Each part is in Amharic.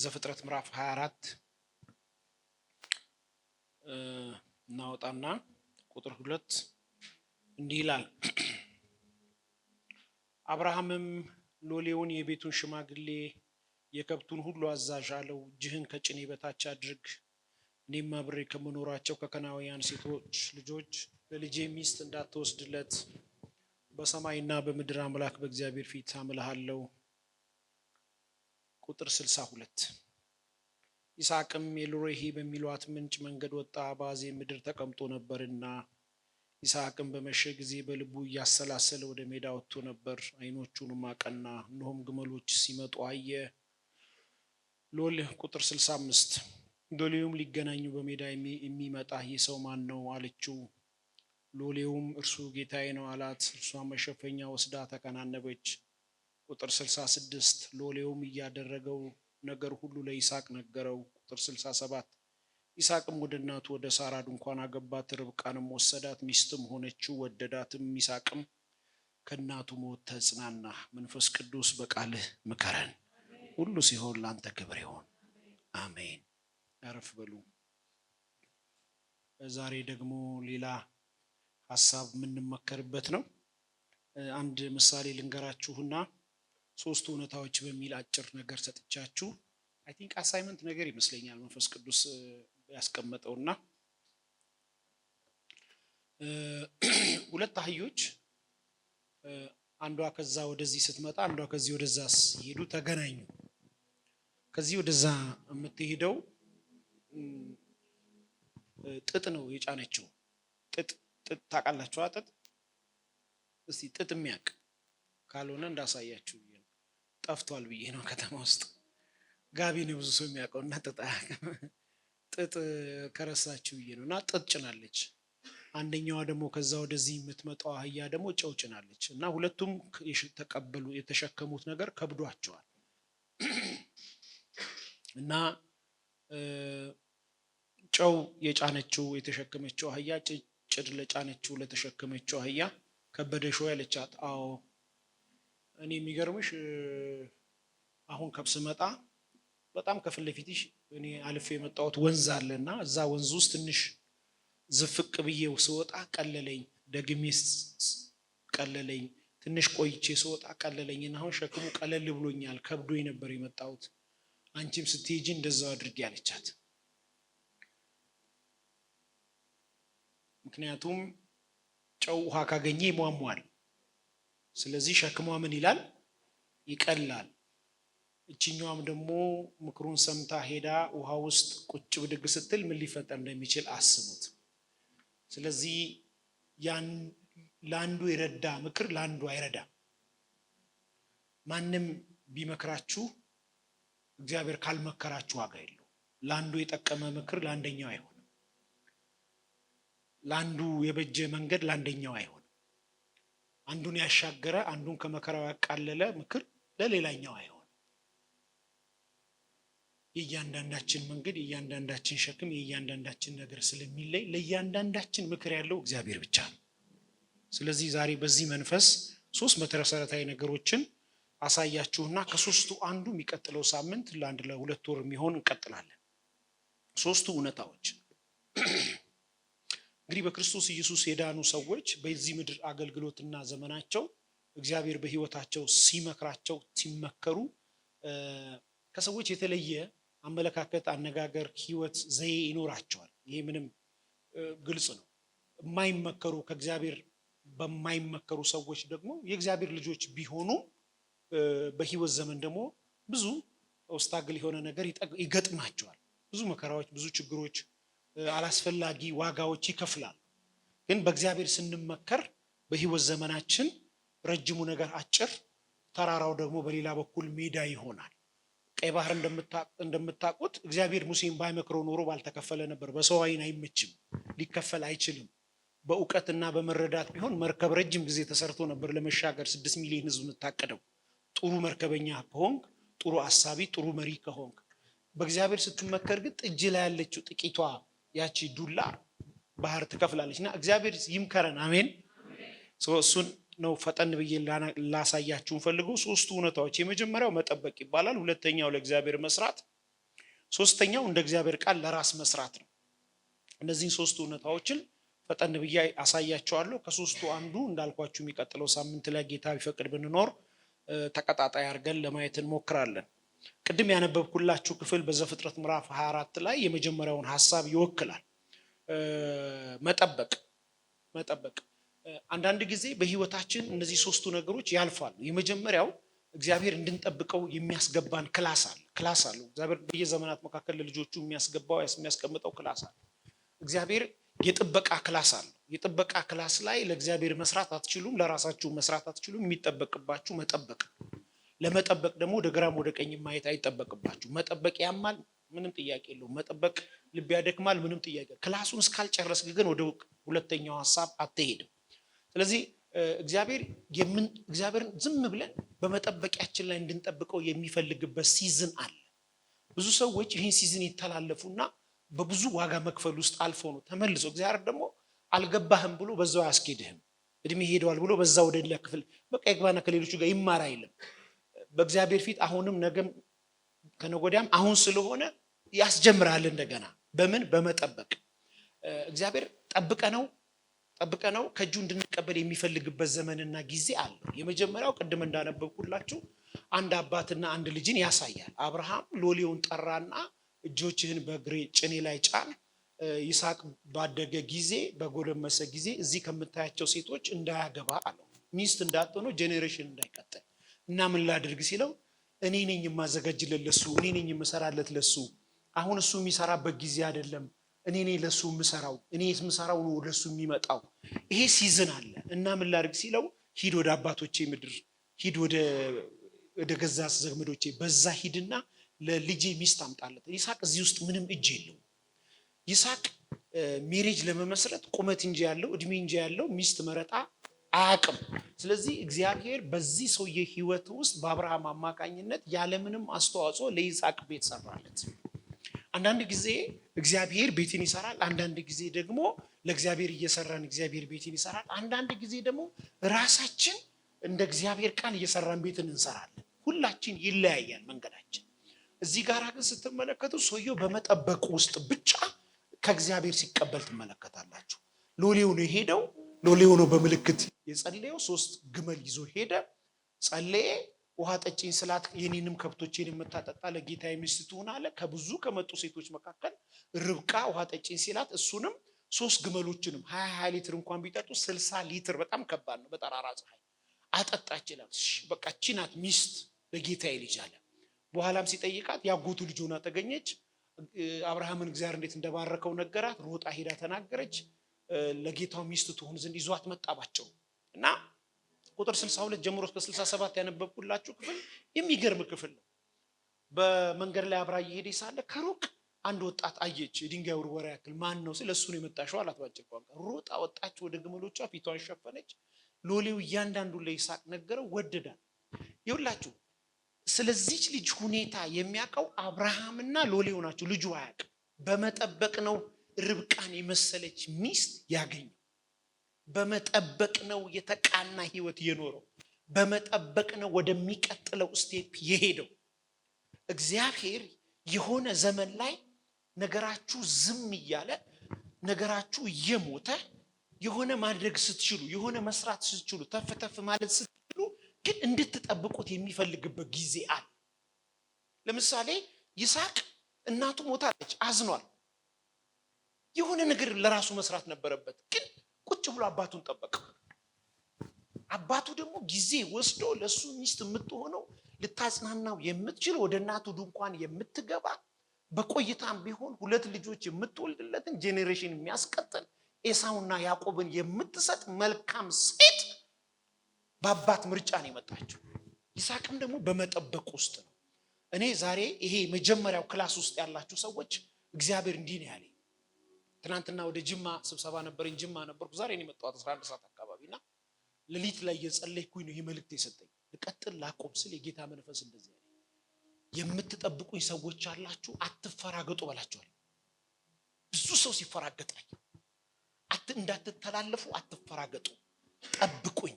ዘፍጥረት ምዕራፍ 24 እናወጣና ቁጥር 2 እንዲህ ይላል። አብርሃምም ሎሌውን የቤቱን ሽማግሌ የከብቱን ሁሉ አዛዥ አለው፣ እጅህን ከጭኔ በታች አድርግ፣ እኔም አብሬ ከመኖራቸው ከከናውያን ሴቶች ልጆች ለልጄ ሚስት እንዳትወስድለት በሰማይና በምድር አምላክ በእግዚአብሔር ፊት አምልሃለሁ። ቁጥር 62 ይስሐቅም ኤልሮሂ በሚሏት ምንጭ መንገድ ወጣ፣ በአዜብ ምድር ተቀምጦ ነበርና። ይስሐቅም በመሸ ጊዜ በልቡ እያሰላሰለ ወደ ሜዳ ወጥቶ ነበር። ዓይኖቹንም አቀና፣ እነሆም ግመሎች ሲመጡ አየ። ቁጥር 65 ሎሌውም ሊገናኙ በሜዳ የሚመጣ ይህ ሰው ማን ነው አለችው። ሎሌውም እርሱ ጌታዬ ነው አላት። እርሷም መሸፈኛ ወስዳ ተከናነበች። ቁጥር 66 ሎሌውም እያደረገው ነገር ሁሉ ለይስሐቅ ነገረው። ቁጥር 67 ይስሐቅም ወደ እናቱ ወደ ሳራ ድንኳን አገባት፣ ርብቃንም ወሰዳት፣ ሚስትም ሆነችው፣ ወደዳትም። ይስሐቅም ከእናቱ ሞት ተጽናና። መንፈስ ቅዱስ በቃልህ ምከረን፣ ሁሉ ሲሆን ላንተ ክብር ይሁን፣ አሜን። አረፍ በሉ። ዛሬ ደግሞ ሌላ ሐሳብ የምንመከርበት ነው። አንድ ምሳሌ ልንገራችሁና ሶስቱ እውነታዎች በሚል አጭር ነገር ሰጥቻችሁ አይ ቲንክ አሳይመንት ነገር ይመስለኛል መንፈስ ቅዱስ ያስቀመጠውና ሁለት አህዮች አንዷ ከዛ ወደዚህ ስትመጣ አንዷ ከዚህ ወደዛ ሲሄዱ ተገናኙ። ከዚህ ወደዛ የምትሄደው ጥጥ ነው የጫነችው። ጥጥ ታውቃላችሁ? ጥጥ እስቲ ጥጥ የሚያውቅ ካልሆነ እንዳሳያችሁ ጠፍቷል ብዬ ነው። ከተማ ውስጥ ጋቢ ነው ብዙ ሰው የሚያውቀው እና ጥጥ ከረሳችሁ ብዬ ነው። እና ጥጥ ጭናለች። አንደኛዋ ደግሞ ከዛ ወደዚህ የምትመጣው አህያ ደግሞ ጨው ጭናለች። እና ሁለቱም የተሸከሙት ነገር ከብዷቸዋል። እና ጨው የጫነችው የተሸከመችው አህያ ጭድ ለጫነችው ለተሸከመችው አህያ ከበደሽ ወይ አለቻት። አዎ እኔ የሚገርምሽ አሁን ከብስመጣ በጣም ከፊት ለፊትሽ እኔ አልፌ የመጣሁት ወንዝ አለና እዛ ወንዝ ውስጥ ትንሽ ዝፍቅ ብዬው ስወጣ ቀለለኝ፣ ደግሜ ቀለለኝ፣ ትንሽ ቆይቼ ስወጣ ቀለለኝና አሁን ሸክሙ ቀለል ብሎኛል፣ ከብዶኝ ነበር የመጣሁት። አንቺም ስትሄጂ እንደዛው አድርጊ አለቻት። ምክንያቱም ጨው ውሃ ካገኘ ይሟሟል። ስለዚህ ሸክሟ ምን ይላል? ይቀላል። እቺኛዋም ደግሞ ምክሩን ሰምታ ሄዳ ውሃ ውስጥ ቁጭ ብድግ ስትል ምን ሊፈጠር እንደሚችል አስቡት። ስለዚህ ለአንዱ የረዳ ምክር ለአንዱ አይረዳም። ማንም ቢመክራችሁ እግዚአብሔር ካልመከራችሁ ዋጋ የለው። ለአንዱ የጠቀመ ምክር ለአንደኛው አይሆንም። ለአንዱ የበጀ መንገድ ለአንደኛው አይሆንም። አንዱን ያሻገረ አንዱን ከመከራው ያቃለለ ምክር ለሌላኛው አይሆንም። የእያንዳንዳችን መንገድ፣ የእያንዳንዳችን ሸክም፣ የእያንዳንዳችን ነገር ስለሚለይ ለእያንዳንዳችን ምክር ያለው እግዚአብሔር ብቻ ነው። ስለዚህ ዛሬ በዚህ መንፈስ ሶስት መሰረታዊ ነገሮችን አሳያችሁና ከሶስቱ አንዱ የሚቀጥለው ሳምንት ለሁለት ወር የሚሆን እንቀጥላለን። ሶስቱ እውነታዎች እንግዲህ በክርስቶስ ኢየሱስ የዳኑ ሰዎች በዚህ ምድር አገልግሎትና ዘመናቸው እግዚአብሔር በሕይወታቸው ሲመክራቸው ሲመከሩ ከሰዎች የተለየ አመለካከት፣ አነጋገር፣ ሕይወት ዘዬ ይኖራቸዋል። ይሄ ምንም ግልጽ ነው። የማይመከሩ ከእግዚአብሔር በማይመከሩ ሰዎች ደግሞ የእግዚአብሔር ልጆች ቢሆኑ በሕይወት ዘመን ደግሞ ብዙ ኦብስታክል የሆነ ነገር ይገጥማቸዋል። ብዙ መከራዎች፣ ብዙ ችግሮች፣ አላስፈላጊ ዋጋዎች ይከፍላል። ግን በእግዚአብሔር ስንመከር በሕይወት ዘመናችን ረጅሙ ነገር አጭር፣ ተራራው ደግሞ በሌላ በኩል ሜዳ ይሆናል። ቀይ ባህር እንደምታውቁት እግዚአብሔር ሙሴን ባይመክረው ኖሮ ባልተከፈለ ነበር። በሰው ዓይን አይመችም፣ ሊከፈል አይችልም። በእውቀትና በመረዳት ቢሆን መርከብ ረጅም ጊዜ ተሰርቶ ነበር ለመሻገር 6 ሚሊዮን ሕዝብ የምታቀደው። ጥሩ መርከበኛ ከሆንክ፣ ጥሩ አሳቢ፣ ጥሩ መሪ ከሆንክ። በእግዚአብሔር ስትመከር ግን እጅ ላይ ያለችው ጥቂቷ ያቺ ዱላ ባህር ትከፍላለች። እና እግዚአብሔር ይምከረን። አሜን። እሱን ነው ፈጠን ብዬ ላሳያችሁ ፈልገው። ሶስቱ እውነታዎች፣ የመጀመሪያው መጠበቅ ይባላል። ሁለተኛው ለእግዚአብሔር መስራት፣ ሶስተኛው እንደ እግዚአብሔር ቃል ለራስ መስራት ነው። እነዚህን ሶስቱ እውነታዎችን ፈጠን ብዬ አሳያቸዋለሁ። ከሶስቱ አንዱ እንዳልኳችሁ የሚቀጥለው ሳምንት ላይ ጌታ ቢፈቅድ ብንኖር ተቀጣጣይ አድርገን ለማየት እንሞክራለን። ቅድም ያነበብኩላችሁ ክፍል በዘፍጥረት ምዕራፍ 24 ላይ የመጀመሪያውን ሐሳብ ይወክላል። መጠበቅ። አንዳንድ ጊዜ በህይወታችን እነዚህ ሶስቱ ነገሮች ያልፋሉ። የመጀመሪያው እግዚአብሔር እንድንጠብቀው የሚያስገባን ክላስ አለ። እግዚአብሔር በየዘመናት መካከል ለልጆቹ የሚያስቀምጠው ክላስ አለ። እግዚአብሔር የጥበቃ ክላስ አለ። የጥበቃ ክላስ ላይ ለእግዚአብሔር መስራት አትችሉም፣ ለራሳችሁ መስራት አትችሉም። የሚጠበቅባችሁ መጠበቅ። ለመጠበቅ ደግሞ ወደ ግራም ወደ ቀኝ ማየት አይጠበቅባችሁ። መጠበቅ ያማል፣ ምንም ጥያቄ የለውም። መጠበቅ ልብ ያደክማል፣ ምንም ጥያቄ። ክላሱን እስካልጨረስክ ግን ወደ ሁለተኛው ሐሳብ አትሄድም። ስለዚህ እግዚአብሔርን ዝም ብለን በመጠበቂያችን ላይ እንድንጠብቀው የሚፈልግበት ሲዝን አለ። ብዙ ሰዎች ይህን ሲዝን ይተላለፉና በብዙ ዋጋ መክፈል ውስጥ አልፎ ነው ተመልሶ እግዚአብሔር ደግሞ አልገባህም ብሎ በዛው አያስኬድህም። እድሜ ሄደዋል ብሎ በዛው ወደ ሌላ ክፍል በቃ ይግባና ከሌሎቹ ጋር ይማር አይልም። በእግዚአብሔር ፊት አሁንም ነገም ከነገ ወዲያም አሁን ስለሆነ ያስጀምራል እንደገና። በምን? በመጠበቅ። እግዚአብሔር ጠብቀነው ከእጁ እንድንቀበል የሚፈልግበት ዘመንና ጊዜ አለ። የመጀመሪያው ቅድም እንዳነበብኩላችሁ አንድ አባትና አንድ ልጅን ያሳያል። አብርሃም ሎሌውን ጠራና እጆችህን በእግሬ ጭኔ ላይ ጫን፣ ይስሐቅ ባደገ ጊዜ በጎለመሰ ጊዜ እዚህ ከምታያቸው ሴቶች እንዳያገባ አለው። ሚስት እንዳትሆኑ ጄኔሬሽን እንዳይቀጥል እና ምን ላድርግ ሲለው እኔ ነኝ የማዘጋጅለት ለሱ፣ እኔ ነኝ የምሰራለት ለሱ። አሁን እሱ የሚሰራበት ጊዜ አይደለም፣ እኔ ነኝ ለሱ የምሰራው፣ እኔ የምሰራው ነው ለሱ የሚመጣው። ይሄ ሲዝን አለ እና ምን ላድርግ ሲለው ሂድ ወደ አባቶቼ ምድር፣ ሂድ ወደ ገዛ ዘመዶቼ፣ በዛ ሂድና ለልጄ ሚስት አምጣለት። ይስሐቅ እዚህ ውስጥ ምንም እጅ የለው። ይስሐቅ ሜሬጅ ለመመስረት ቁመት እንጂ ያለው እድሜ እንጂ ያለው ሚስት መረጣ አያውቅም። ስለዚህ እግዚአብሔር በዚህ ሰውዬ ህይወት ውስጥ በአብርሃም አማካኝነት ያለምንም አስተዋጽኦ ለይስሐቅ ቤት ሰራለት። አንዳንድ ጊዜ እግዚአብሔር ቤትን ይሰራል፣ አንዳንድ ጊዜ ደግሞ ለእግዚአብሔር እየሰራን እግዚአብሔር ቤትን ይሰራል። አንዳንድ ጊዜ ደግሞ ራሳችን እንደ እግዚአብሔር ቃል እየሰራን ቤትን እንሰራለን። ሁላችን ይለያያል መንገዳችን። እዚህ ጋር ግን ስትመለከቱ ሰውየው በመጠበቅ ውስጥ ብቻ ከእግዚአብሔር ሲቀበል ትመለከታላችሁ። ሎሌው ነው የሄደው። ሎሌው ነው በምልክት የጸለየው። 3 ግመል ይዞ ሄደ፣ ጸለየ። ውሃ ጠጪኝ ስላት የኔንም ከብቶቼን የምታጠጣ ለጌታዬ ሚስት ትሁን አለ። ከብዙ ከመጡ ሴቶች መካከል ርብቃ ውሃ ጠጪኝ ሲላት እሱንም 3 ግመሎችንም 20 ሊትር እንኳን ቢጠጡ 60 ሊትር በጣም ከባድ ነው፣ በጠራራ ፀሐይ አጠጣች ይላል። በቃ እቺ ናት ሚስት ለጌታዬ ልጅ አለ። በኋላም ሲጠይቃት ያጎቱ ልጅ ሆና ተገኘች። አብርሃምን እግዚአብሔር እንዴት እንደባረከው ነገራት። ሮጣ ሄዳ ተናገረች። ለጌታው ሚስት ትሆን ዘንድ ይዟት መጣባቸው እና ቁጥር 62 ጀምሮ እስከ 67 ያነበብኩላችሁ ክፍል የሚገርም ክፍል ነው። በመንገድ ላይ አብራ እየሄደች ሳለ ከሩቅ አንድ ወጣት አየች። የድንጋይ ውርወራ ያክል። ማን ነው? ስለ እሱ ነው የመጣሽው አላት ባጭር ቋንቋ። ሮጣ ወጣች፣ ወደ ግመሎቿ ፊቷን ሸፈነች። ሎሌው እያንዳንዱ ለይስሐቅ ነገረው፣ ወደዳል። ይኸውላችሁ ስለዚች ልጅ ሁኔታ የሚያውቀው አብርሃምና ሎሌው ናቸው። ልጁ አያውቅም። በመጠበቅ ነው ርብቃን የመሰለች ሚስት ያገኘው። በመጠበቅ ነው የተቃና ህይወት የኖረው። በመጠበቅ ነው ወደሚቀጥለው ስቴፕ የሄደው። እግዚአብሔር የሆነ ዘመን ላይ ነገራችሁ ዝም እያለ ነገራችሁ እየሞተ የሆነ ማድረግ ስትችሉ፣ የሆነ መስራት ስትችሉ፣ ተፍ ማለት ስትችሉ ግን እንድትጠብቁት የሚፈልግበት ጊዜ አለ። ለምሳሌ ይስሐቅ እናቱ ሞታለች፣ አዝኗል። የሆነ ነገር ለራሱ መስራት ነበረበት፣ ግን ቁጭ ብሎ አባቱን ጠበቀው። አባቱ ደግሞ ጊዜ ወስዶ ለሱ ሚስት የምትሆነው ልታጽናናው የምትችል ወደ እናቱ ድንኳን የምትገባ በቆይታም ቢሆን 2 ልጆች የምትወልድለትን ጄኔሬሽን የሚያስቀጥል ኤሳውና ያዕቆብን የምትሰጥ መልካም ሴት በአባት ምርጫ ነው የመጣችው። ይስሐቅም ደግሞ በመጠበቅ ውስጥ ነው። እኔ ዛሬ ይሄ መጀመሪያው ክላስ ውስጥ ያላችሁ ሰዎች እግዚአብሔር እንዲህ ነው ያለኝ። ትናንትና ወደ ጅማ ስብሰባ ነበረኝ፣ ጅማ ነበርኩ። ዛሬ ነው የመጣሁት 11 ሰዓት አካባቢና ሌሊት ላይ እየጸለይኩኝ ነው ይሄ መልእክት የሰጠኝ። ልቀጥል ላቆም ስል የጌታ መንፈስ እንደዚህ ያለኝ፣ የምትጠብቁኝ ሰዎች አላችሁ፣ አትፈራገጡ በላቸዋል። ብዙ ሰው ሲፈራገጣኝ እንዳትተላለፉ አትፈራገጡ፣ ጠብቁኝ።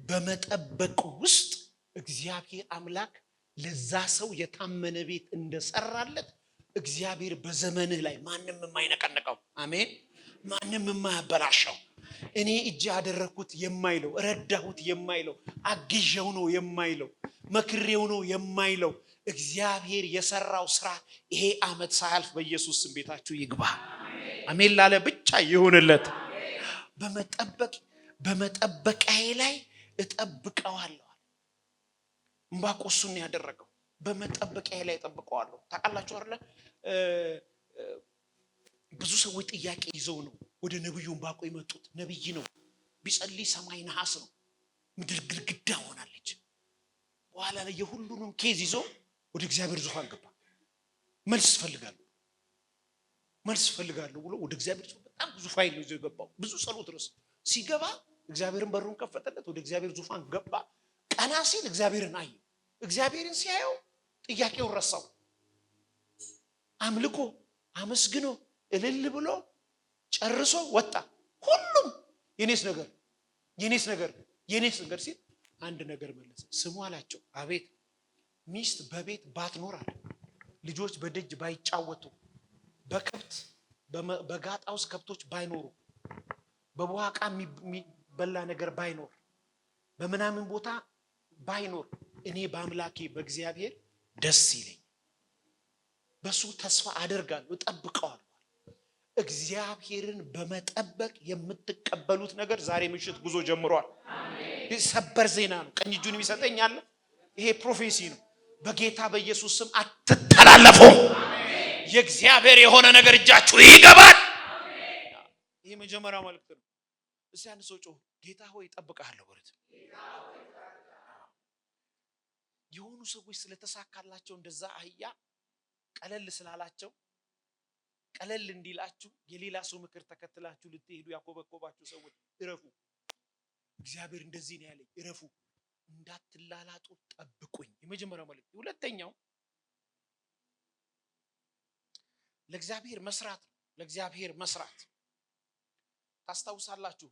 በመጠበቅ ውስጥ እግዚአብሔር አምላክ ለዛ ሰው የታመነ ቤት እንደሰራለት እግዚአብሔር በዘመንህ ላይ ማንም የማይነቀንቀው አሜን፣ ማንም የማያበላሸው እኔ እጅ ያደረኩት የማይለው ረዳሁት የማይለው አግዤው ነው የማይለው መክሬው ነው የማይለው እግዚአብሔር የሰራው ስራ ይሄ ዓመት ሳያልፍ በኢየሱስ ስም ቤታችሁ ይግባ። አሜን ላለ ብቻ ይሁንለት። በመጠበቂያዬ ላይ እጠብቀዋለሁ። ዕንባቆስን ያደረገው በመጠበቂያዬ ላይ እጠብቀዋለሁ። ታውቃላችሁ አይደል? ብዙ ሰዎች ጥያቄ ይዘው ነው ወደ ነብዩ ዕንባቆስ የመጡት። ነብይ ነው፣ ቢጸልይ ሰማይ ነሐስ ነው፣ ምድር ግድግዳ ሆናለች። በኋላ ላይ የሁሉንም ኬዝ ይዞ ወደ እግዚአብሔር ዙፋን ገባ። መልስ ፈልጋለሁ ብሎ ወደ እግዚአብሔር ዙፋን በጣም ብዙ ፋይል ነው ይዞ የገባው። ብዙ ጸሎት ድረስ ሲገባ እግዚአብሔርን በሩን ከፈተለት፣ ወደ እግዚአብሔር ዙፋን ገባ። ቀና ሲል እግዚአብሔርን አየ። እግዚአብሔርን ሲያየው ጥያቄውን ረሳው። አምልኮ አመስግኖ እልል ብሎ ጨርሶ ወጣ። ሁሉም የኔስ ነገር ሲል አንድ ነገር መለሰ። ስሙ አላቸው። አቤት። ሚስት በቤት ባትኖር አለ፣ ልጆች በደጅ ባይጫወቱ፣ በከብት በጋጣ ውስጥ ከብቶች ባይኖሩ፣ በቧቃ የሚበላ ነገር ባይኖር፣ በምናምን ቦታ ባይኖር፣ እኔ በአምላኬ በእግዚአብሔር ደስ ይለኝ፣ በሱ ተስፋ አደርጋለሁ፣ እጠብቀዋለሁ። እግዚአብሔርን በመጠበቅ የምትቀበሉት ነገር ዛሬ ምሽት ጉዞ ጀምሯል። ሰበር ዜና ነው። ቀኝ እጁን የሚሰጠኝ አለ። ይሄ ፕሮፌሲ ነው። በጌታ በኢየሱስ ስም አትተላለፉ። የእግዚአብሔር የሆነ ነገር እጃችሁ ይገባል። ይሄ መጀመሪያው መልእክት ነው። እስቲ አንድ ሰው ጮህ፣ ጌታ ሆይ እጠብቅሃለሁ በሉት። የሆኑ ሰዎች ስለተሳካላቸው እንደዛ አህያ ቀለል ስላላቸው ቀለል እንዲላችሁ የሌላ ሰው ምክር ተከትላችሁ ልትሄዱ ያኮበኮባችሁ ሰዎች እረፉ። እግዚአብሔር እንደዚህ ነው ያለኝ፣ እረፉ፣ እንዳትላላጡ ጠብቁኝ። የመጀመሪያው መልእክት። ሁለተኛው ለእግዚአብሔር መስራት ነው። ለእግዚአብሔር መስራት ታስታውሳላችሁ።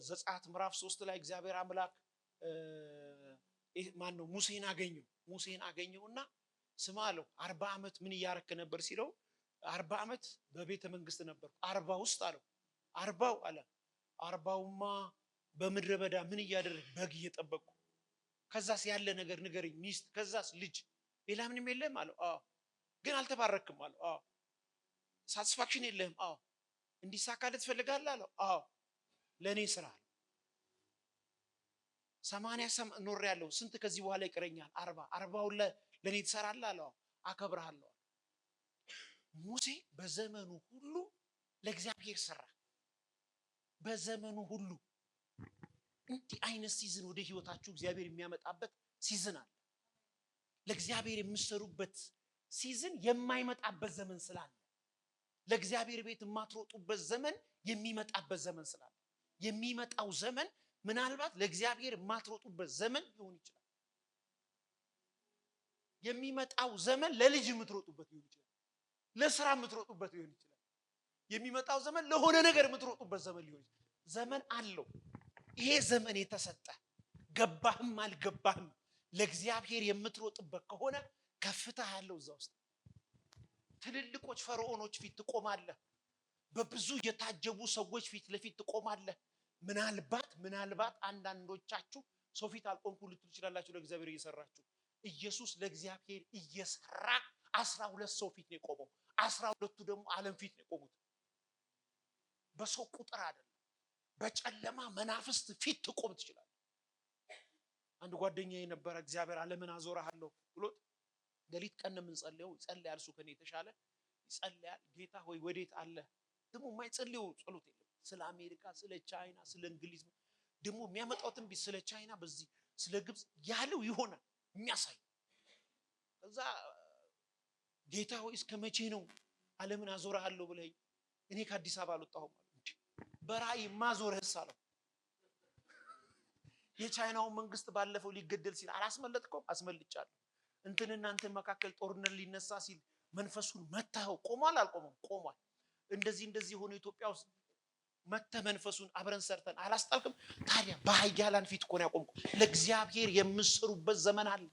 ዘጸአት ምዕራፍ 3 ላይ እግዚአብሔር አምላክ ሙሴን አገኘውና ስማ አለው። 40 ዓመት ምን እያረክ ነበር ሲለው 40 ዓመት በቤተ መንግስት ነበር። 40 ውስጥ አለው 40 አለ 40ማ በምድረ በዳ ምን እያደረግ? በግ እየጠበቁ። ከዛስ ያለ ነገር ንገረኝ። ሚስት፣ ከዛስ ልጅ፣ ሌላ ምንም የለህም አለው። አዎ። ግን አልተባረክም አለው። አዎ። ሳቲስፋክሽን የለህም? አዎ። እንዲሳካልህ ትፈልጋለህ አለው። አዎ። ለኔ ስራ 80 ኖር ያለው ስንት ከዚህ በኋላ ይቀረኛል? 40ውን ለኔ ትሰራለህ አለው። አከብርሃለሁ። ሙሴ በዘመኑ ሁሉ ለእግዚአብሔር ሰራ። በዘመኑ ሁሉ እንዲህ አይነት ሲዝን ወደ ህይወታችሁ እግዚአብሔር የሚያመጣበት ሲዝን አለ። ለእግዚአብሔር የምትሰሩበት ሲዝን የማይመጣበት ዘመን ስላለ፣ ለእግዚአብሔር ቤት የማትሮጡበት ዘመን የሚመጣበት ዘመን ስላለ፣ የሚመጣው ዘመን ምናልባት ለእግዚአብሔር የማትሮጡበት ዘመን ሊሆን ይችላል። የሚመጣው ዘመን ለልጅ የምትሮጡበት ሊሆን ይችላል። ለስራ የምትሮጡበት ሊሆን ይችላል። የሚመጣው ዘመን ለሆነ ነገር የምትሮጡበት ዘመን ሊሆን ይችላል። ዘመን አለው። ይሄ ዘመን የተሰጠ ገባህም አልገባህም ለእግዚአብሔር የምትሮጥበት ከሆነ ከፍታ ያለው እዛ ውስጥ ትልልቆች ፈርዖኖች ፊት ትቆማለህ። በብዙ የታጀቡ ሰዎች ፊት ለፊት ትቆማለህ። ምናልባት አንዳንዶቻችሁ ሰው ፊት አልቆምኩ ልትሉ ትችላላችሁ። ለእግዚአብሔር እየሰራችሁ ኢየሱስ ለእግዚአብሔር እየሰራ 12 ሰው ፊት ነው የቆመው። 12ቱ ደግሞ ዓለም ፊት ነው የቆሙት። በሰው ቁጥር አይደለም፣ በጨለማ መናፍስት ፊት ትቆም ትችላለህ። አንድ ጓደኛዬ ነበር፣ እግዚአብሔር ዓለምን አዞራለሁ ብሎት ሌሊት ቀን ምን ጸልየው ይጸልያል። እሱ ከኔ የተሻለ ይጸልያል። ጌታ ሆይ ወዴት አለ? ደግሞ የማይጸልየው ጸሎት የለም። ስለ አሜሪካ፣ ስለ ቻይና፣ ስለ እንግሊዝ ደግሞ የሚያመጣው ትንቢት ስለ ቻይና፣ በዚህ ስለ ግብጽ ያለው ይሆናል የሚያሳይ። ከዛ ጌታ ሆይ እስከ መቼ ነው ዓለምን አዞራለሁ ብለኝ? እኔ ከአዲስ አበባ አልወጣሁም። በራእይ ማዞርህስ አለው። የቻይናው መንግስት ባለፈው ሊገደል ሲል አላስመለጥከውም? አስመልጫለሁ። እንትንና እንትን መካከል ጦርነት ሊነሳ ሲል መንፈሱን መታኸው። ቆሟል አልቆመም? ቆሟል። እንደዚህ ሆነ ኢትዮጵያ ውስጥ መተ መንፈሱን አብረን ሰርተን አላስጣልክም? ታዲያ በኃያላን ፊት እኮ ነው ያቆምኩ። ለእግዚአብሔር የምትሰሩበት ዘመን አለ።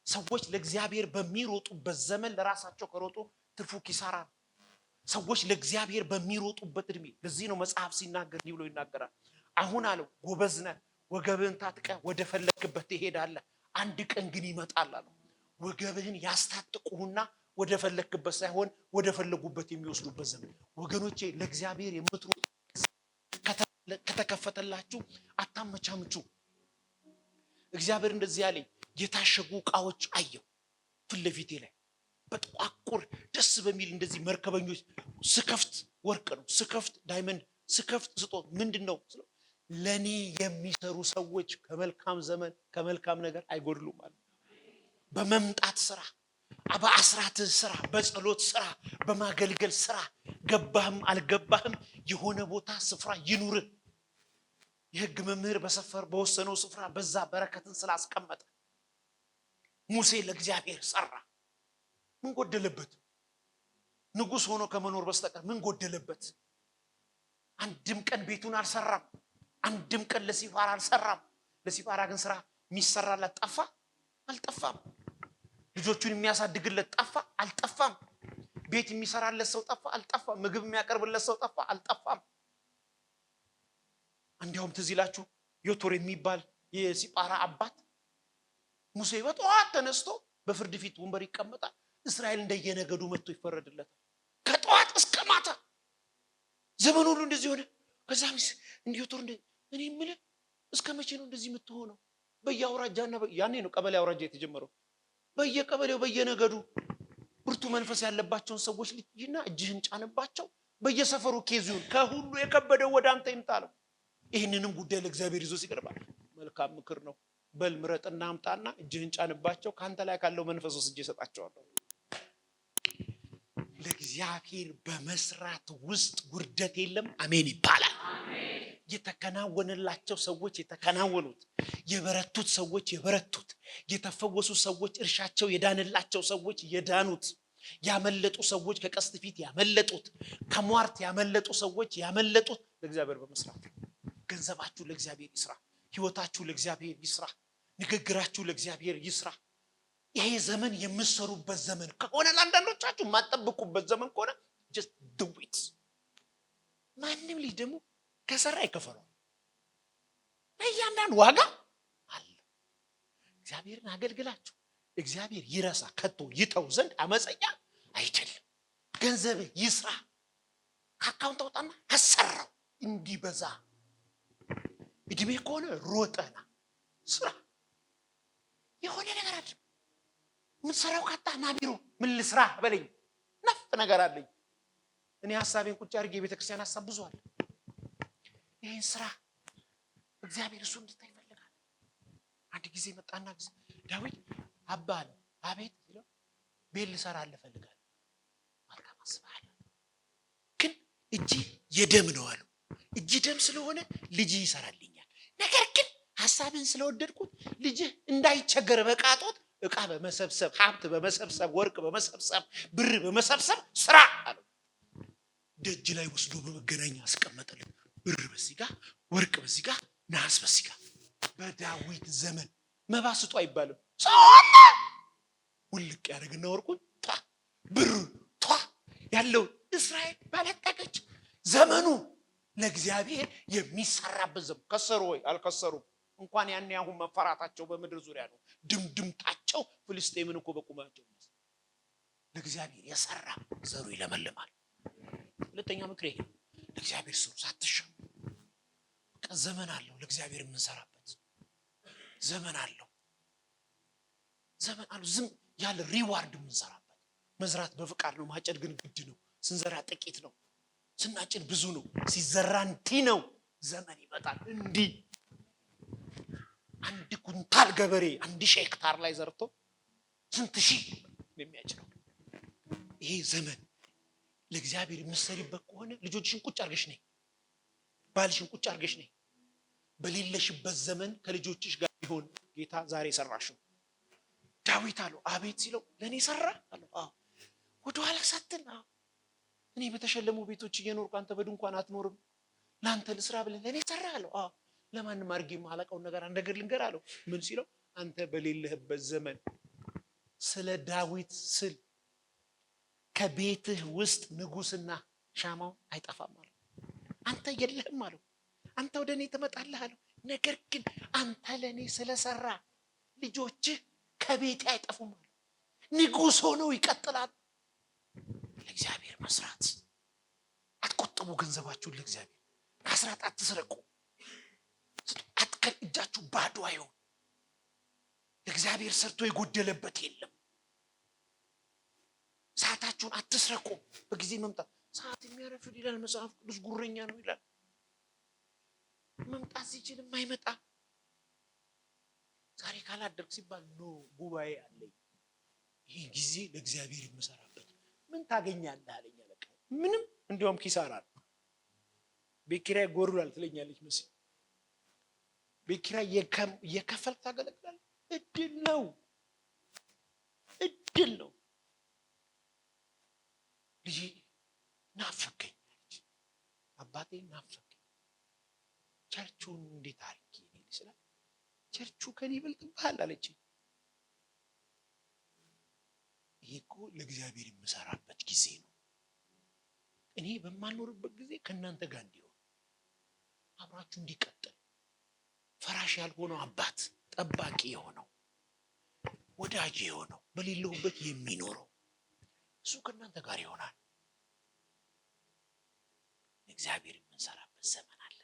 ሰዎች ለእግዚአብሔር በሚሮጡበት ዘመን ለራሳቸው ከሮጡ ትርፉ ኪሳራ ነው። ሰዎች ለእግዚአብሔር በሚሮጡበት እድሜ ለዚህ ነው መጽሐፍ ሲናገር እንዲህ ብሎ ይናገራል። አሁን አለው ጎበዝ ነህ፣ ወገብህን ታጥቀህ ወደ ፈለክበት ትሄዳለህ። አንድ ቀን ግን ይመጣል አለው ወገብህን ያስታጥቁህና ወደ ፈለክበት ሳይሆን ወደ ፈለጉበት የሚወስዱበት ዘመን። ወገኖቼ ለእግዚአብሔር የምትሮጡ ከተከፈተላችሁ አታመቻምቹ። እግዚአብሔር እንደዚህ ያለኝ የታሸጉ ዕቃዎች አየሁ ፊት ለፊቴ ላይ በጥቋቁር ደስ በሚል እንደዚህ መርከበኞች ስከፍት ወርቅ ነው፣ ስከፍት ዳይመንድ፣ ስከፍት ስጦት ምንድነው? ለኔ የሚሰሩ ሰዎች ከመልካም ዘመን ከመልካም ነገር አይጎድሉም ማለት። በመምጣት ስራ፣ በአስራት ስራ፣ በጸሎት ስራ፣ በማገልገል ስራ ገባህም አልገባህም የሆነ ቦታ ስፍራ ይኑር። የሕግ መምህር በሰፈር በወሰነው ስፍራ በዛ በረከትን ስላስቀመጠ ሙሴ ለእግዚአብሔር ሰራ። ምን ጎደለበት? ንጉስ ሆኖ ከመኖር በስተቀር ምን ጎደለበት? አንድም ቀን ቤቱን አልሰራም። አንድም ቀን ለሲፋራ አልሰራም። ለሲፋራ ግን ስራ የሚሰራለት ጠፋ? አልጠፋም። ልጆቹን የሚያሳድግለት ጠፋ? አልጠፋም። ቤት የሚሰራለት ሰው ጠፋ? አልጠፋም። ምግብ የሚያቀርብለት ሰው ጠፋ? አልጠፋም። እንዲያውም ትዝ ይላችሁ ዮቶር የሚባል የሲፋራ አባት ሙሴ በጠዋት ተነስቶ በፍርድ ፊት ወንበር ይቀመጣል። እስራኤል እንደየነገዱ መጥቶ ይፈረድለታል ከጠዋት እስከ ማታ። ዘመኑ ሁሉ እንደዚህ ሆነ። ከዛም እንዲዮቶር እኔ የምልህ እስከ መቼ ነው እንደዚህ የምትሆነው? በየአውራጃና ያኔ ነው ቀበሌ አውራጃ የተጀመረው። በየቀበሌው በየነገዱ ብርቱ መንፈስ ያለባቸውን ሰዎች ልጅና እጅህን ጫንባቸው። በየሰፈሩ ኬዙን ከሁሉ የከበደው ወደ አንተ ይምጣለው። ይህንንም ጉዳይ ለእግዚአብሔር ይዞ ሲቀርባል መልካም ምክር ነው። በል ምረጥና አምጣና እጅህን ጫንባቸው፣ ካንተ ላይ ካለው መንፈስ ወስጄ እሰጣቸዋለሁ። ለእግዚአብሔር በመስራት ውስጥ ውርደት የለም። አሜን ይባላል። የተከናወነላቸው ሰዎች የተከናወኑት፣ የበረቱት ሰዎች የበረቱት፣ የተፈወሱ ሰዎች እርሻቸው የዳንላቸው ሰዎች የዳኑት፣ ያመለጡ ሰዎች ከቀስት ፊት ያመለጡት፣ ከሟርት ያመለጡ ሰዎች ያመለጡት ለእግዚአብሔር በመስራት። ገንዘባችሁ ለእግዚአብሔር ይስራ፣ ህይወታችሁ ለእግዚአብሔር ይስራ፣ ንግግራችሁ ለእግዚአብሔር ይስራ። ይሄ ዘመን የምትሰሩበት ዘመን ከሆነ ለአንዳንዶቻችሁ የማትጠብቁበት ዘመን ከሆነ just do it። ማንም ልጅ ደግሞ ከሰራ ይከፈለዋል። ለእያንዳንዱ ዋጋ አለ። እግዚአብሔርን አገልግላችሁ እግዚአብሔር ይረሳ ከቶ ይተው ዘንድ አመፀኛ አይደለም። ገንዘብ ይስራ፣ ከአካውንት አውጣና አሰራው እንዲበዛ። እድሜ ከሆነ ሮጠና ስራ፣ የሆነ ነገር አለ። ምን ሰራው ካጣ ና ቢሮ ምን ልስራ በለኝ። ነፍ ነገር አለኝ እኔ ሐሳቤን ቁጭ አድርጌ የቤተክርስቲያን ሐሳብ ብዙ አለ። ይሄን ስራ እግዚአብሔር እሱ እንድታይ ይፈልጋል። አንድ ጊዜ መጣና ዳዊት አባ አለ። አቤት ሲለው ቤት ልሰራ እፈልጋለሁ። መልካም አስበሃል፣ ግን እጅ የደም ነው አሉ። እጅ ደም ስለሆነ ልጅ ይሰራልኛል። ነገር ግን ሐሳብን ስለወደድኩት ልጅ እንዳይቸገር በቃጦት ዕቃ በመሰብሰብ ሀብት በመሰብሰብ ወርቅ በመሰብሰብ ብር በመሰብሰብ ስራ አለ። ደጅ ላይ ወስዶ በመገናኛ አስቀመጠልን። ብር በዚህ ጋር፣ ወርቅ በዚህ ጋር፣ ነሐስ በዚህ ጋር። በዳዊት ዘመን መባ ስጡ አይባልም። ሰውና ውልቅ ያደርግና ወርቁን ብሩ ያለው እስራኤል ባለጠገች። ዘመኑ ለእግዚአብሔር የሚሰራበት ዘመን። ከሰሩ ወይ አልከሰሩም? እንኳን ያን ያሁን መፈራታቸው በምድር ዙሪያ ነው። ድምድምታቸው ፍልስጤምን እኮ በቁማቸው። ለእግዚአብሔር የሰራ ዘሩ ይለመልማል። ሁለተኛ ምክር ይሄ ለእግዚአብሔር ስሩ ሳትሻሙ። ዘመን አለው ለእግዚአብሔር የምንሰራበት ዘመን አለው። ዘመን አለው ዝም ያለ ሪዋርድ የምንሰራበት። መዝራት በፍቃድ ነው፣ ማጨድ ግን ግድ ነው። ስንዘራ ጥቂት ነው፣ ስናጭድ ብዙ ነው። ሲዘራ እንዲህ ነው። ዘመን ይመጣል እንዲህ። አንድ ኩንታል ገበሬ 1000 ሄክታር ላይ ዘርቶ ስንት ሺህ የሚያጭደው። ይሄ ዘመን ለእግዚአብሔር የምትሰሪበት ከሆነ ልጆችሽን ቁጭ አርገሽ ነይ፣ ባልሽን ቁጭ አርገሽ ነይ። በሌለሽበት ዘመን ከልጆችሽ ጋር ቢሆን ጌታ ዛሬ ሰራሽው። ዳዊት አለው አቤት ሲለው ለኔ ሰራ አለው። አዎ ወደ ኋላ ሳትል እኔ በተሸለሙ ቤቶች እየኖርኩ አንተ በድንኳን አትኖርም፣ ላንተ ልስራ ብለህ ለኔ ሰራ አለው። አዎ ለማንም አርጌ ማለቀው ነገር አንድ ነገር ልንገር አለው። ምን ሲለው አንተ በሌለህበት ዘመን ስለ ዳዊት ስል ከቤትህ ውስጥ ንጉስና ሻማው አይጠፋም አለው። አንተ የለህም አለው። አንተ ወደ እኔ ትመጣለህ አለው። ነገር ግን አንተ ለእኔ ስለሰራ ልጆችህ ከቤቴ አይጠፉም አለው። ንጉስ ሆነው ይቀጥላል። ለእግዚአብሔር መስራት አትቆጥቡ። ገንዘባችሁን ለእግዚአብሔር አስራት አትስረቁ። አትከል እጃችሁ ባዶ አይሁን። ለእግዚአብሔር ሰርቶ የጎደለበት የለም። ሰዓታችሁን አትስረቁ። በጊዜ መምጣት ሰዓት የሚያረፍድ ይላል መጽሐፍ ቅዱስ ጉረኛ ነው ይላል። መምጣት ሲችል የማይመጣ ዛሬ ካላደርግ ሲባል ኖ ጉባኤ አለኝ፣ ይሄ ጊዜ ለእግዚአብሔር የምሰራበት ምን ታገኛለህ አለኝ አለቃ። ምንም እንዲያውም ኪሳራ ነው። ቤት ኪራይ ጎርሏል ትለኛለች መሲ። ቤት ኪራይ የከፈልክ ታገለግላለህ። እድል ነው፣ እድል ነው። ልጄ ናፈቀኝ አለች። አባቴ ናፈቀኝ። ቸርቹን እንዴት አድርጌ ነው ይችላል? ቸርቹ ከኔ ይበልጥብሃል አለች። ይሄ እኮ ለእግዚአብሔር የምሰራበት ጊዜ ነው። እኔ በማልኖርበት ጊዜ ከእናንተ ጋር እንዲሆን አብራችሁ እንዲቀጥል ፈራሽ ያልሆነው አባት ጠባቂ የሆነው ወዳጅ የሆነው በሌለሁበት የሚኖረው እሱ ከእናንተ ጋር ይሆናል። ለእግዚአብሔር የምንሰራበት ዘመን አለ።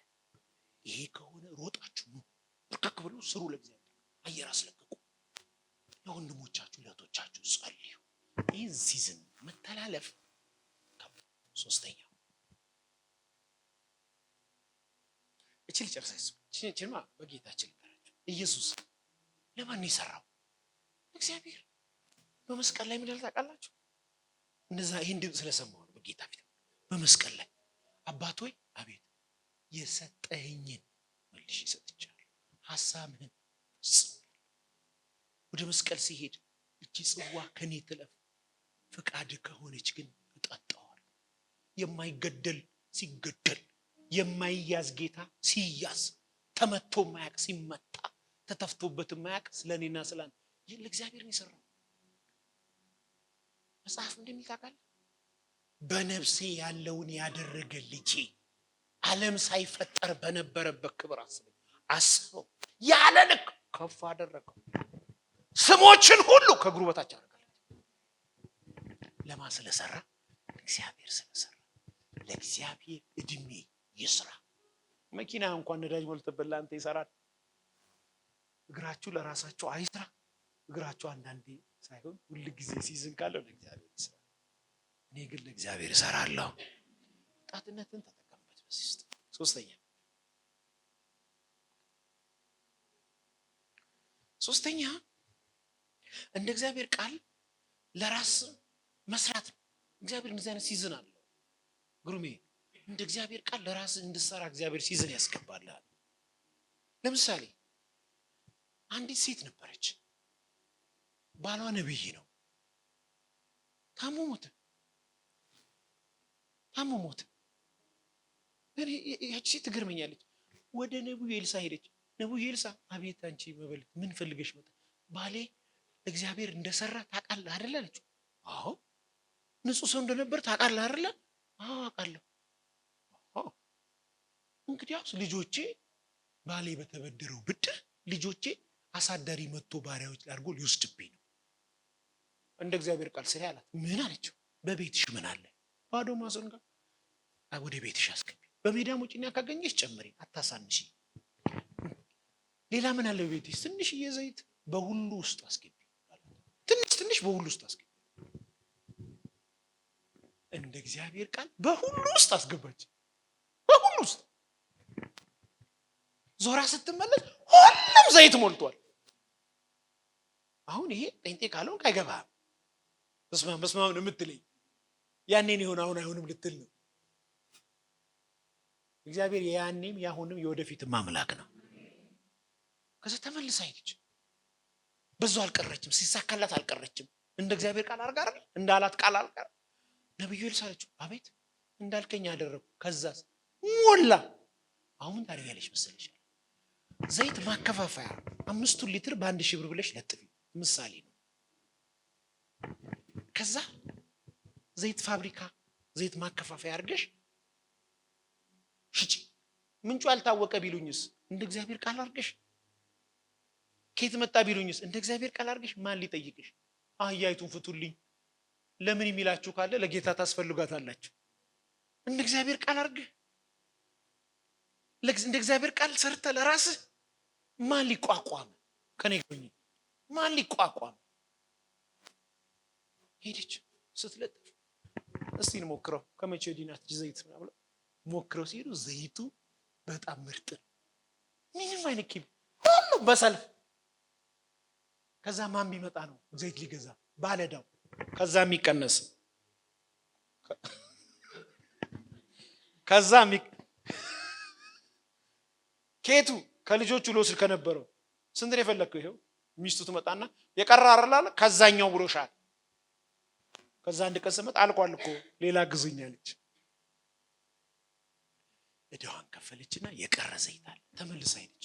ይሄ ከሆነ ሮጣችሁ ነው ብርክክ ብሎ ስሩ። ለእግዚአብሔር አየር አስለቅቁ። ለወንድሞቻችሁ ለእህቶቻችሁ ጸልዩ። ይህን ሲዝን መተላለፍ። ሶስተኛው እችል ጨርሳይስ ችልማ በጌታችን ይባላችሁ። ኢየሱስ ለማን የሰራው? እግዚአብሔር በመስቀል ላይ ምን ያህል ታውቃላችሁ? እንደዛ ይሄን ድምፅ ስለሰማሁ ነው በጌታ ፊት በመስቀል ላይ አባት ሆይ አቤት የሰጠኸኝን መልሼ ሰጥቻለሁ፣ ሐሳብህን ፈጽሜያለሁ። ወደ መስቀል ሲሄድ እቺ ጽዋ ከኔ ትለፍ፣ ፍቃድ ከሆነች ግን እጠጣዋለሁ። የማይገደል ሲገደል፣ የማይያዝ ጌታ ሲያዝ፣ ተመቶ ማያቅ ሲመታ፣ ተተፍቶበት ማያቅ ስለኔና ስላንተ ይህ ለእግዚአብሔር ነው የሰራው። መጽሐፍ እንደሚል ታውቃለህ? በነፍሴ ያለውን ያደረገ ልጄ ዓለም ሳይፈጠር በነበረበት ክብር አስበው ያለ ልክ ከፍ አደረገው። ስሞችን ሁሉ ከእግሩ በታች አደረገለት። ለማን ስለሰራ? እግዚአብሔር ስለሰራ። ለእግዚአብሔር እድሜ ይስራ። መኪና እንኳን ነዳጅ ሞልተበት ለአንተ ይሰራል። እግራችሁ ለራሳችሁ አይስራ። እግራችሁ አንዳንዴ ሳይሆን ሁሉ ጊዜ ሲዝን ካለው ለእግዚአብሔር ይስራ። እኔ ግን ለእግዚአብሔር እሰራለሁ። ወጣትነትን ተጠቀምበት በዚህ ውስጥ። ሶስተኛ እንደ እግዚአብሔር ቃል ለራስ መስራት። እግዚአብሔር እንደዚህ አይነት ሲዝን አለው። ግሩሜ እንደ እግዚአብሔር ቃል ለራስ እንድትሰራ እግዚአብሔር ሲዝን ያስገባልሃል። ለምሳሌ አንዲት ሴት ነበረች፣ ባሏ ነብይ ነው። ታሞ ሞተ። እኔ ያቺ ሴት ትገርመኛለች። ወደ ነብዩ ኤልሳ ሄደች። ነብዩ ኤልሳ አቤት አንቺ መበለት ምን ፈልገሽ መጣ? ባሌ እግዚአብሔር እንደሰራ ታውቃለህ አይደል አለችው። አዎ። ንጹህ ሰው እንደነበር ታውቃለህ አይደል? አዎ አውቃለሁ። አዎ። እንግዲያውስ ልጆቼ ባሌ በተበደረው ብድር ልጆቼ አሳዳሪ መጥቶ ባሪያዎች አድርጎ ሊወስድብኝ ነው። እንደ እግዚአብሔር ቃል ስለ ያላት ምን አለችው? በቤትሽ ምን አለ? ባዶ ማሰን ጋር ወደ ቤትሽ አስገቢ። በሜዳ ሙጭኛ ካገኘሽ ጨምሪ፣ አታሳንሺ። ሌላ ምን አለ በቤትሽ? ትንሽዬ ዘይት በሁሉ ውስጥ አስገቢ። ትንሽ በሁሉ ውስጥ አስገቢ። እንደ እግዚአብሔር ቃል በሁሉ ውስጥ አስገባች። በሁሉ ውስጥ ዞራ ስትመለስ ሁሉም ዘይት ሞልቷል። አሁን ይሄ ጴንጤ ካልሆንክ አይገባህም። በስማም ነው የምትለኝ። ያኔን ይሆን አሁን አይሆንም ልትል ነው። እግዚአብሔር ያኔም ያሁንም የወደፊትም አምላክ ነው። ከዛ ተመልሳ ሄደች። በዛው አልቀረችም፣ ሲሳካላት አልቀረችም። እንደ እግዚአብሔር ቃል አርጋ አይደል? እንዳላት ቃል አልቀረ። ነብዩ ኤልሳ አለችው አቤት እንዳልከኝ አደረኩ። ከዛስ ሞላ። አሁን ታሪያለሽ መሰለሽ ዘይት ማከፋፈያ 5 ሊትር በ1000 ብር ብለሽ ለጥፊ። ምሳሌ ነው። ከዛ ዘይት ፋብሪካ ዘይት ማከፋፈያ አድርገሽ ሽጪ። ምንጩ ያልታወቀ ቢሉኝስ እንደ እግዚአብሔር ቃል አድርገሽ፣ ከየት መጣ ቢሉኝስ እንደ እግዚአብሔር ቃል አድርገሽ፣ ማን ሊጠይቅሽ? አህያይቱን ፍቱልኝ ለምን የሚላችሁ ካለ ለጌታ ታስፈልጋታላችሁ። እንደ እግዚአብሔር ቃል አድርገህ እንደ እግዚአብሔር ቃል ሰርተ ለራስህ ማን ሊቋቋም? ከኔ ጎኝ ማን ሊቋቋም? ሄደች ስትለጥፍ እስቲ እንሞክረው ከመቼ ዲናት ዘይት ነው ብለው ሞክረው ሲሄዱ ዘይቱ በጣም ምርጥ ነው። ምንም አይነት ኪም ሁሉ በሰልፍ። ከዛ ማን ቢመጣ ነው ዘይት ሊገዛ? ባለዳው። ከዛ የሚቀነስ ከዛ ኬቱ ከልጆቹ ልወስድ ከነበረው ስንት ነው የፈለግከው? ይሄው ሚስቱ ትመጣና የቀረ አይደል ከዛኛው ብሎሻል። ከዛ አንድ ቀን ስመጣ አልቋል እኮ ሌላ ግዙኝ አለች። እዳዋን ከፈለችና የቀረ ዘይት አለ። ተመልሳ ሄደች።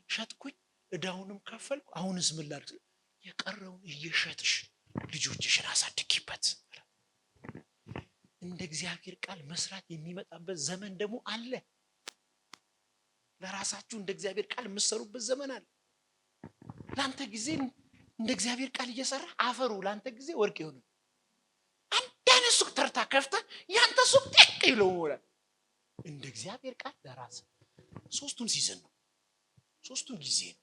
ሸጥኩኝ፣ እዳውንም ከፈልኩ፣ አሁንስ ምን ላድርግ? የቀረውን እየሸጥሽ ልጆችሽን አሳድጊበት። እንደ እግዚአብሔር ቃል መስራት የሚመጣበት ዘመን ደግሞ አለ። ለራሳችሁ እንደ እግዚአብሔር ቃል የምትሰሩበት ዘመን አለ። ላንተ ጊዜ እንደ እግዚአብሔር ቃል እየሰራ አፈሩ ላንተ ጊዜ ወርቅ ይሆናል። አንዳንድ ሱቅ ተርታ ከፍታ ያንተ ሱቅ ጥቅ ይለው ይሆናል። እንደ እግዚአብሔር ቃል ለራስ ሶስቱን ሲዝን ነው፣ ሶስቱን ጊዜ ነው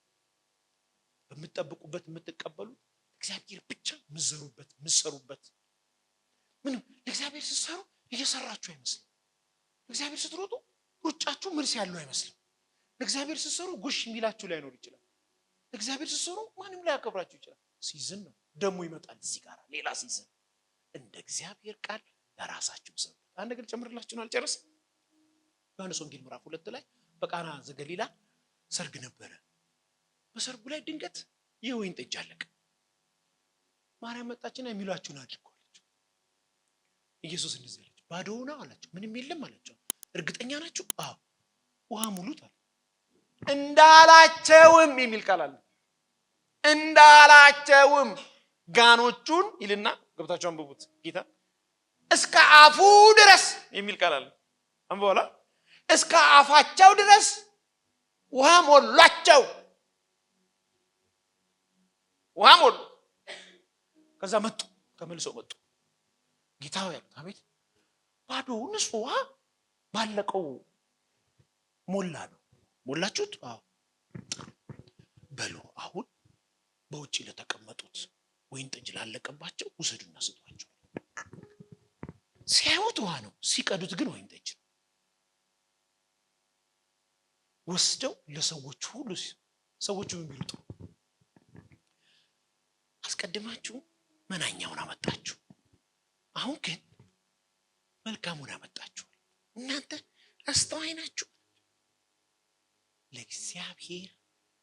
በምትጠብቁበት የምትቀበሉት። እግዚአብሔር ብቻ ምዘሩበት ምሰሩበት። ምን ለእግዚአብሔር ስትሰሩ እየሰራችሁ አይመስልም። ለእግዚአብሔር ስትሮጡ ሩጫችሁ መልስ ያለው አይመስልም። ለእግዚአብሔር ስትሰሩ ጉሽ የሚላችሁ ላይኖር ይችላል። ለእግዚአብሔር ስትሰሩ ማንም ላይ ያከብራችሁ ይችላል። ሲዝን ነው ደግሞ ይመጣል። እዚህ ጋር ሌላ ሲዝን። እንደ እግዚአብሔር ቃል ለራሳችሁ ሰሩ። አንድ ነገር ጨምርላችሁ ነው አልጨረስ። ዮሐንስ ወንጌል ምዕራፍ 2 ላይ በቃና ዘገሊላ ሰርግ ነበረ። በሰርጉ ላይ ድንገት የወይን ጠጅ አለቀ። ማርያም መጣችና የሚሏችሁን አድርጉ አለችው። ኢየሱስ እንደዚህ አላቸው፣ ባዶ ነው አላቸው። ምንም የለም አላቸው። እርግጠኛ ናችሁ? አዎ። ውሃ ሙሉት አለ። እንዳላቸውም የሚል ቃል አለ። እንዳላቸውም ጋኖቹን ይልና ገብታችሁ አንብቡት። ጌታ እስከ አፉ ድረስ የሚል ቃል አለ። አንብበላ። እስከ አፋቸው ድረስ ውሃ ሞሏቸው። ውሃ ሞሉ። ከዛ መጡ፣ ተመልሰው መጡ። ጌታ ሆይ ያሉት። አቤት። ባዶ ንጹህ ውሃ ባለቀው ሞላ ነው። ሞላችሁት? አዎ። በሉ አሁን በውጭ ለተቀመጡት ወይን ጠጅ ላለቀባቸው ውሰዱና ስጧቸው። ሲያዩት ውሃ ነው፣ ሲቀዱት ግን ወይን ጠጅ ነው። ወስደው ለሰዎች ሁሉ ሰዎቹ ምን ቢሉት? አስቀድማችሁ መናኛውን አመጣችሁ፣ አሁን ግን መልካሙን አመጣችሁ። እናንተ አስተዋይ ናችሁ። ለእግዚአብሔር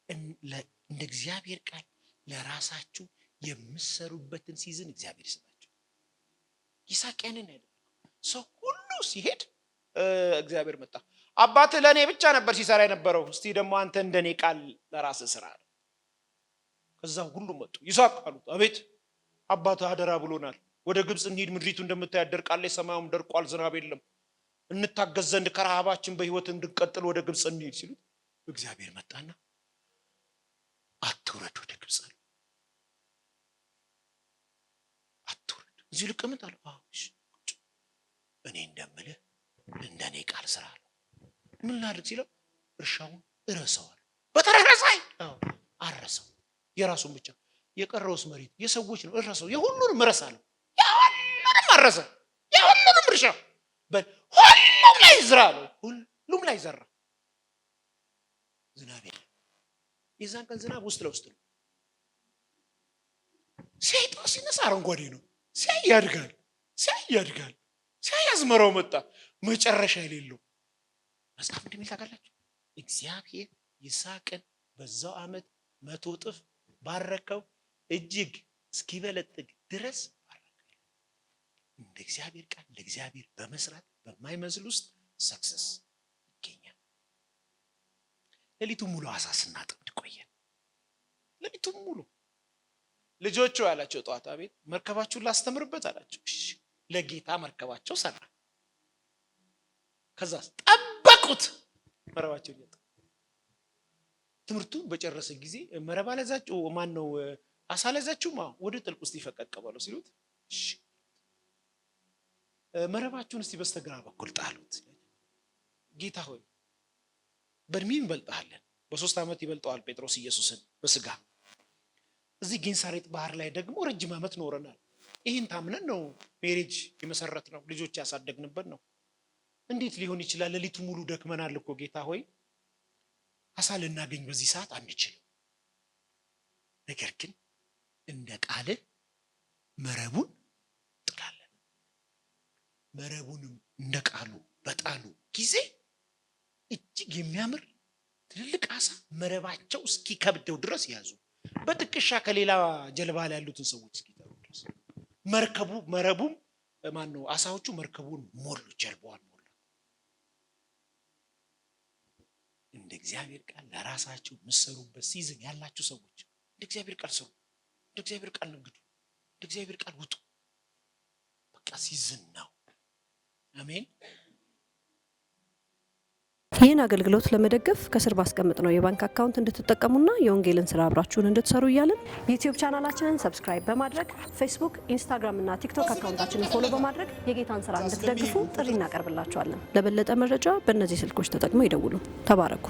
እንደ እግዚአብሔር ቃል ለራሳችሁ የምትሰሩበትን ሲዝን እግዚአብሔር ይሰጣችሁ። ይስሐቅ ያንን ያደረገው ሰው ሁሉ ሲሄድ እግዚአብሔር መጣ። አባት ለኔ ብቻ ነበር ሲሰራ የነበረው፣ እስቲ ደግሞ አንተ እንደኔ ቃል ለራስህ ስራ አለ። ከዛ ሁሉ መጡ። ይስሐቅ አሉት። አቤት። አባት አደራ ብሎናል፣ ወደ ግብጽ እንሂድ፣ ምድሪቱ እንደምታያት ደርቃለች፣ ሰማዩም ደርቋል፣ ዝናብ የለም፣ እንታገዝ ዘንድ ከረሃባችን በህይወት እንድንቀጥል ወደ ግብጽ እንሂድ ሲሉ እግዚአብሔር መጣና አትውረድ ወደ ግብጽ አለ። አትውረድ፣ እዚህ ልቀመጥ አለ። እኔ እንደምልህ እንደኔ ቃል ስራ አለ። ምን ላድርግ ሲለው እርሻውን እረሰዋል። በተረረሳይ አረሰው፣ የራሱን ብቻ። የቀረውስ መሬት የሰዎች ነው፣ እረሰው። የሁሉንም እረሳለሁ። የሁሉንም አረሰ፣ የሁሉንም እርሻ ሁሉም ላይ ዝራ አለው። ሁሉም ላይ ዘራ። ዝናብ የለም። የዛን ቀን ዝናብ ውስጥ ለውስጥ ነው። ሲያይጣ ሲነሳ አረንጓዴ ነው፣ ሲያይ ያድጋል፣ ሲያይ ያድጋል፣ ሲያይ አዝመራው መጣ፣ መጨረሻ የሌለው። መጽሐፍ እንደሚል ታውቃላችሁ፣ እግዚአብሔር ይስሐቅን በዛው ዓመት 100 እጥፍ ባረከው፣ እጅግ እስኪበለጥግ ድረስ ባረከው። እንደ እግዚአብሔር ቃል ለእግዚአብሔር በመስራት በማይመስል ውስጥ ሰክሰስ ይገኛል። ሌሊቱን ሙሉ አሳ ስናጠምድ ቆየን። ሌሊቱን ሙሉ ልጆቹ ያላቸው ጠዋት አቤት መርከባችሁን ላስተምርበት አላቸው። እሺ ለጌታ መርከባቸው ሰራ። ከዛ ጠበቁት መረባቸው ይጣ ትምህርቱን በጨረሰ ጊዜ መረባ ለዛችሁ ማን ነው አሳ ለዛችሁ ወደ ጥልቅ ውስጥ ይፈቀቀባሉ ሲሉት እሺ መረባችሁን እስቲ በስተግራ በኩል ጣሉት። ጌታ ሆይ በእድሜም ይበልጣለን፣ በ3 ዓመት ይበልጠዋል ጴጥሮስ ኢየሱስን በስጋ እዚህ ጌንሳሬጥ ባህር ላይ ደግሞ ረጅም ዓመት ኖረናል። ይህን ታምነን ነው ሜሬጅ የመሰረት ነው ልጆች ያሳደግንበት ነው። እንዴት ሊሆን ይችላል? ሌሊቱ ሙሉ ደክመናል እኮ ጌታ ሆይ አሳ ልናገኝ በዚህ ሰዓት አንችልም። ነገር ግን እንደ ቃልህ መረቡን ጥላለን። መረቡንም እንደ ቃሉ በጣሉ ጊዜ እጅግ የሚያምር ትልልቅ አሳ መረባቸው እስኪከብደው ድረስ ያዙ። በጥቅሻ ከሌላ ጀልባ ላይ ያሉትን ሰዎች እስኪጠሩ ድረስ መረቡም ማን ነው አሳዎቹ መርከቡን ሞሉ፣ ጀልባዋን ሞሉ። እንደ እግዚአብሔር ቃል ለራሳችሁ ምሰሩበት ሲዝን ያላችሁ ሰዎች እንደ እግዚአብሔር ቃል ስሩ፣ እንደ እግዚአብሔር ቃል ንግዱ፣ እንደ እግዚአብሔር ቃል ውጡ። በቃ ሲዝን ነው። አሜን። ይህን አገልግሎት ለመደገፍ ከስር ባስቀምጥ ነው የባንክ አካውንት እንድትጠቀሙና የወንጌልን ስራ አብራችሁን እንድትሰሩ እያልን ዩቲዩብ ቻናላችንን ሰብስክራይብ በማድረግ ፌስቡክ፣ ኢንስታግራም እና ቲክቶክ አካውንታችንን ፎሎ በማድረግ የጌታን ስራ እንድትደግፉ ጥሪ እናቀርብላችኋለን። ለበለጠ መረጃ በእነዚህ ስልኮች ተጠቅመው ይደውሉ። ተባረኩ።